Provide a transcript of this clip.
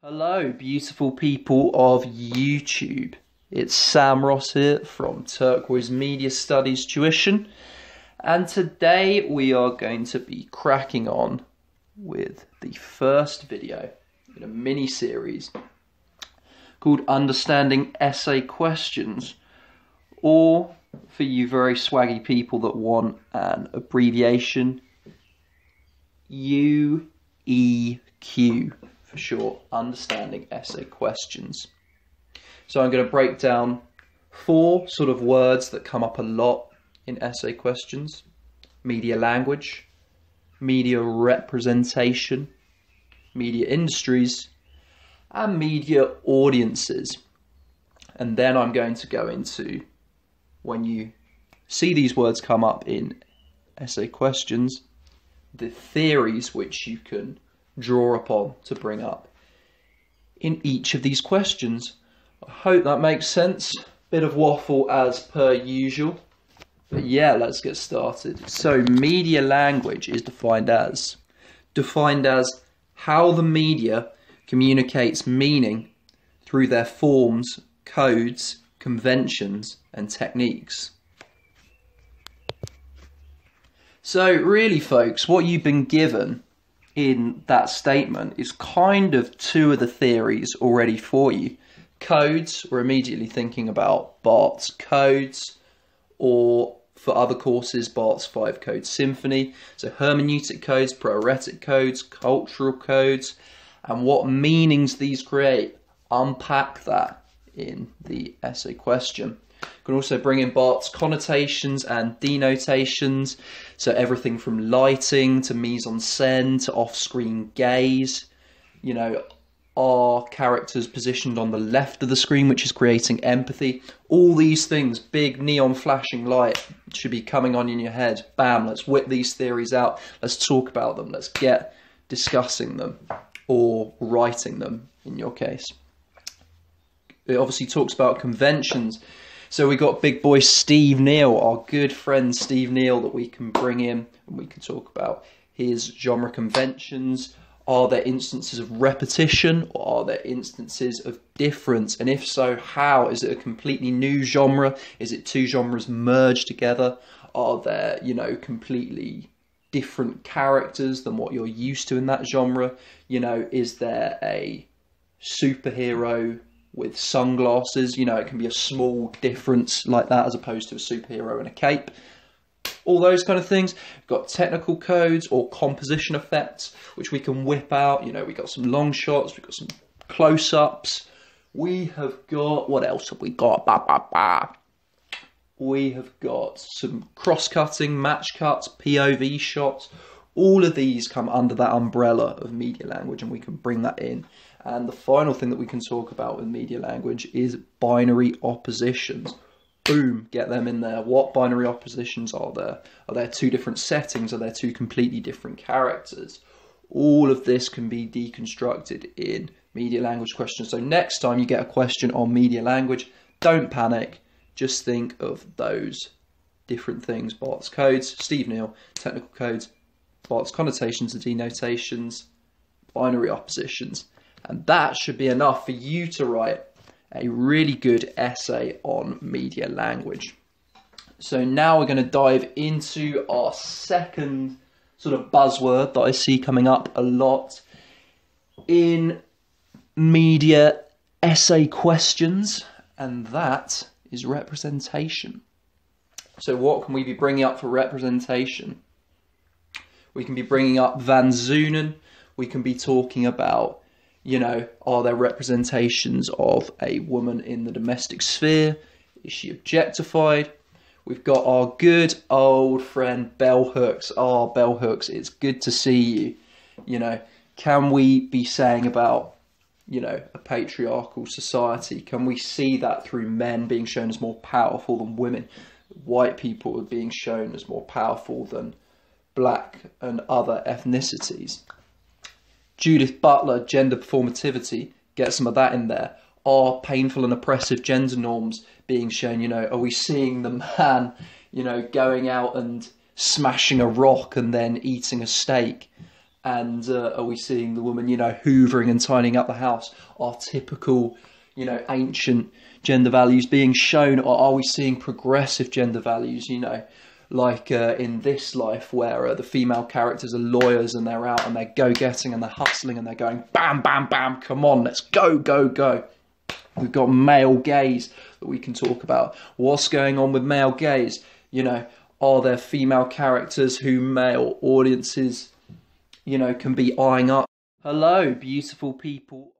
Hello, beautiful people of YouTube. It's Sam Ross here from Turquoise Media Studies Tuition, and today we are going to be cracking on with the first video in a mini-series called Understanding Essay Questions, or for you very swaggy people that want an abbreviation, UEQ. For short, Understanding Essay Questions. So I'm going to break down 4 sort of words that come up a lot in essay questions: media language, media representation, media industries, and media audiences. And then I'm going to go into, when you see these words come up in essay questions, the theories which you can draw upon to bring up in each of these questions. I hope that makes sense. Bit of waffle as per usual, but yeah, let's get started. So media language is defined as how the media communicates meaning through their forms, codes, conventions, and techniques. So really, folks, what you've been given in that statement is kind of 2 of the theories already for you. Codes, we're immediately thinking about Bart's codes, or for other courses, Bart's 5-code symphony. So hermeneutic codes, proeretic codes, cultural codes, and what meanings these create. Unpack that in the essay question. You can also bring in Bart's connotations and denotations, so everything from lighting to mise-en-scène to off-screen gaze. You know, are characters positioned on the left of the screen, which is creating empathy? All these things, big neon flashing light should be coming on in your head. Bam, let's whip these theories out. Let's talk about them. Let's get discussing them, or writing them in your case. It obviously talks about conventions. So we got big boy Steve Neal, our good friend Steve Neal, that we can bring in and we can talk about his genre conventions. Are there instances of repetition, or are there instances of difference? And if so, how? Is it a completely new genre? Is it 2 genres merged together? Are there, you know, completely different characters than what you're used to in that genre? You know, is there a superhero with sunglasses? You know, it can be a small difference like that as opposed to a superhero in a cape. All those kind of things. We've got technical codes or composition effects, which we can whip out. You know, we've got some long shots, we've got some close-ups. We have got, what else have we got? We have got some cross-cutting, match cuts, POV shots. All of these come under that umbrella of media language, and we can bring that in. And the final thing that we can talk about with media language is binary oppositions. Boom, get them in there. What binary oppositions are there? Are there 2 different settings? Are there 2 completely different characters? All of this can be deconstructed in media language questions. So next time you get a question on media language, don't panic. Just think of those different things. Bart's codes, Steve Neal, technical codes, Bart's connotations and denotations, binary oppositions. And that should be enough for you to write a really good essay on media language. So now we're going to dive into our second sort of buzzword that I see coming up a lot in media essay questions, and that is representation. So what can we be bringing up for representation? We can be bringing up Van Zunen. We can be talking about, you know, are there representations of a woman in the domestic sphere? Is she objectified? We've got our good old friend Bell Hooks. Oh, Bell Hooks, it's good to see you. You know, can we be saying about, you know, a patriarchal society? Can we see that through men being shown as more powerful than women? White people are being shown as more powerful than black and other ethnicities. Judith Butler, gender performativity, get some of that in there. Are painful and oppressive gender norms being shown? You know, are we seeing the man, you know, going out and smashing a rock and then eating a steak? And are we seeing the woman, hoovering and tidying up the house? Our typical, ancient gender values being shown, or are we seeing progressive gender values, like in this life where the female characters are lawyers and they're out and they're go-getting and they're hustling and they're going bam, bam, bam, come on, let's go, go, go. We've got male gaze that we can talk about. What's going on with male gaze? Are there female characters who male audiences, can be eyeing up? Hello, beautiful people.